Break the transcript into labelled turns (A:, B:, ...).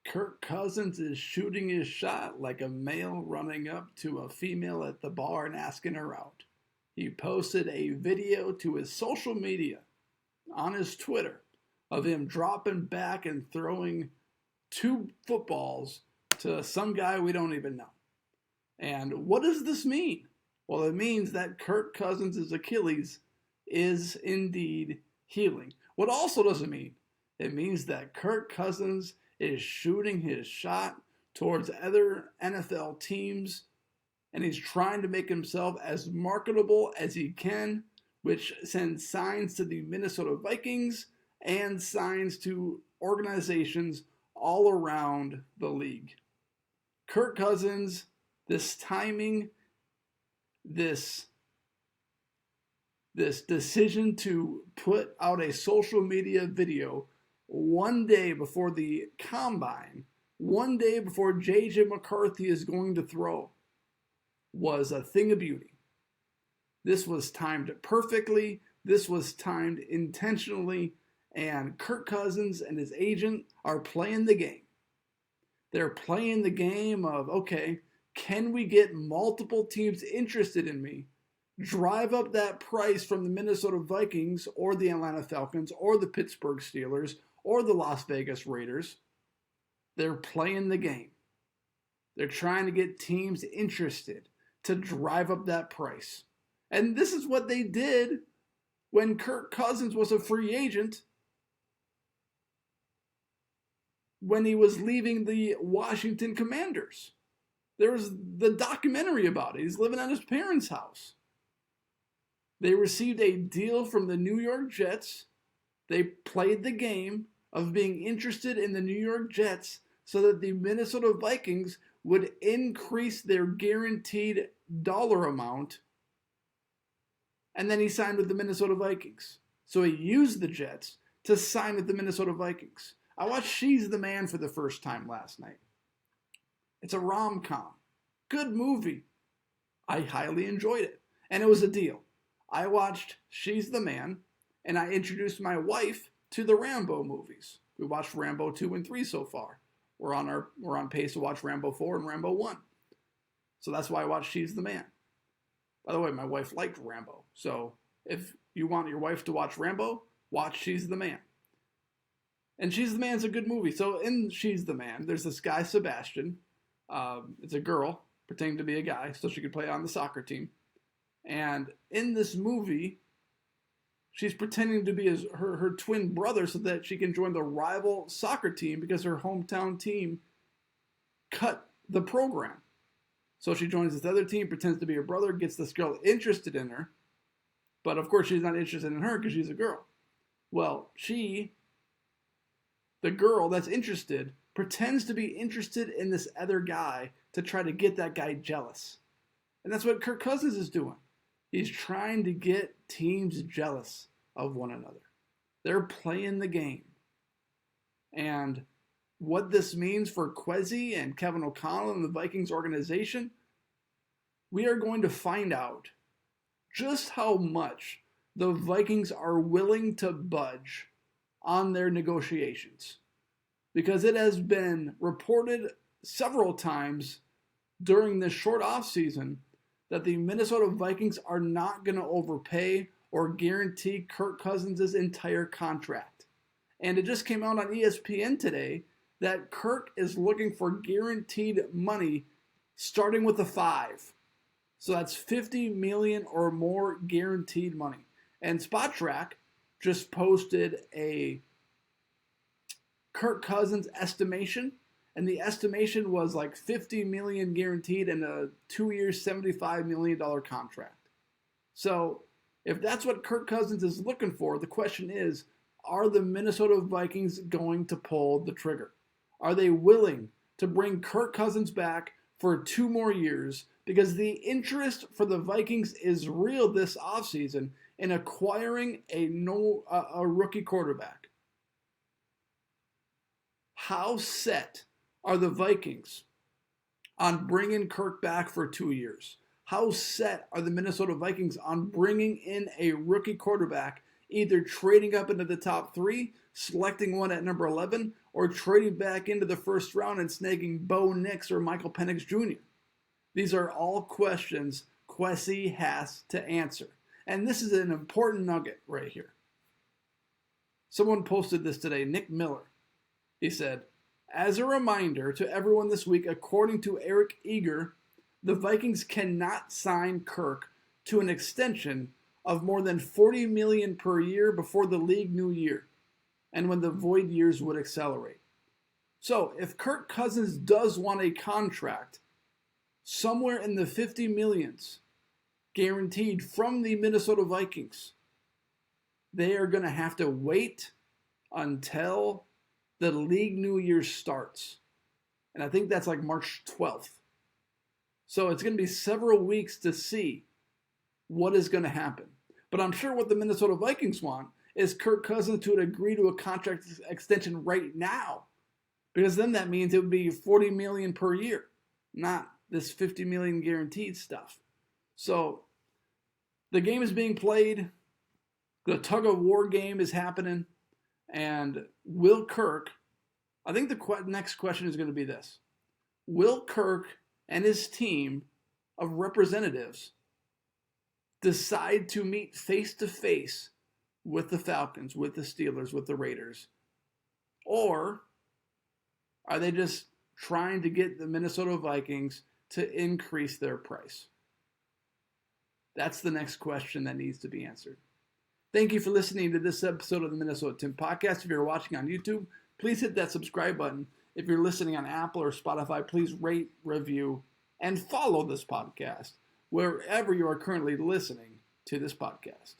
A: Kirk Cousins is shooting his shot like a male running up to a female at the bar and asking her out. He posted a video to his social media on his Twitter of him dropping back and throwing two footballs to some guy we don't even know. And what does this mean? Well, it means that Kirk Cousins' Achilles is indeed healing. What also does it mean? It means that Kirk Cousins is shooting his shot towards other NFL teams, and he's trying to make himself as marketable as he can, which sends signs to the Minnesota Vikings and signs to organizations all around the league. Kirk Cousins, this timing, this decision to put out a social media video one day before the combine, one day before J.J. McCarthy is going to throw, was a thing of beauty. This was timed perfectly. This was timed intentionally. And Kirk Cousins and his agent are playing the game. They're playing the game of, okay, can we get multiple teams interested in me? Drive up that price from the Minnesota Vikings or the Atlanta Falcons or the Pittsburgh Steelers or the Las Vegas Raiders. They're playing the game. They're trying to get teams interested to drive up that price. And this is what they did when Kirk Cousins was a free agent, when he was leaving the Washington Commanders. There was the documentary about it. He's living at his parents' house. They received a deal from the New York Jets. They played the game of being interested in the New York Jets so that the Minnesota Vikings would increase their guaranteed dollar amount. And then he signed with the Minnesota Vikings. So he used the Jets to sign with the Minnesota Vikings. I watched She's the Man for the first time last night. It's a rom-com. Good movie. I highly enjoyed it. And it was a deal. I watched She's the Man, and I introduced my wife to the Rambo movies. We watched Rambo 2 and 3 so far. We're on pace to watch Rambo 4 and Rambo 1. So that's why I watched She's the Man. By the way, my wife liked Rambo. So if you want your wife to watch Rambo, watch She's the Man. And She's the Man's a good movie. So in She's the Man, there's this guy, Sebastian. It's a girl pretending to be a guy so she could play on the soccer team. And in this movie, she's pretending to be her twin brother so that she can join the rival soccer team because her hometown team cut the program. So she joins this other team, pretends to be her brother, gets this girl interested in her. But of course she's not interested in her because she's a girl. Well, the girl that's interested, pretends to be interested in this other guy to try to get that guy jealous. And that's what Kirk Cousins is doing. He's trying to get teams jealous of one another. They're playing the game. And what this means for Kwesi and Kevin O'Connell and the Vikings organization, we are going to find out just how much the Vikings are willing to budge on their negotiations. Because it has been reported several times during this short offseason that the Minnesota Vikings are not going to overpay or guarantee Kirk Cousins' entire contract. And it just came out on ESPN today that Kirk is looking for guaranteed money starting with a 5. So that's $50 million or more guaranteed money. And Spotrac just posted a Kirk Cousins estimation, and the estimation was like $50 million guaranteed and a 2-year, $75 million contract. So if that's what Kirk Cousins is looking for, the question is, are the Minnesota Vikings going to pull the trigger? Are they willing to bring Kirk Cousins back for 2 more years? Because the interest for the Vikings is real this offseason in acquiring a rookie quarterback. How set are the Vikings on bringing Kirk back for 2 years? How set are the Minnesota Vikings on bringing in a rookie quarterback, either trading up into the top 3, selecting one at number 11, or trading back into the first round and snagging Bo Nix or Michael Penix Jr.? These are all questions Kwesi has to answer. And this is an important nugget right here. Someone posted this today, Nick Miller. He said, as a reminder to everyone this week, according to Eric Eager, the Vikings cannot sign Kirk to an extension of more than $40 million per year before the league new year, and when the void years would accelerate. So if Kirk Cousins does want a contract somewhere in the 50 millions guaranteed from the Minnesota Vikings, they are going to have to wait until the league new year starts. And I think that's like March 12th. So it's going to be several weeks to see what is going to happen. But I'm sure what the Minnesota Vikings want is Kirk Cousins to agree to a contract extension right now. Because then that means it would be $40 million per year, not this $50 million guaranteed stuff. So the game is being played. The tug of war game is happening. And will Kirk, I think the next question is going to be this. Will Kirk and his team of representatives decide to meet face-to-face with the Falcons, with the Steelers, with the Raiders? Or are they just trying to get the Minnesota Vikings to increase their price? That's the next question that needs to be answered. Thank you for listening to this episode of the Minnesota Tim Podcast. If you're watching on YouTube, please hit that subscribe button. If you're listening on Apple or Spotify, please rate, review, and follow this podcast wherever you are currently listening to this podcast.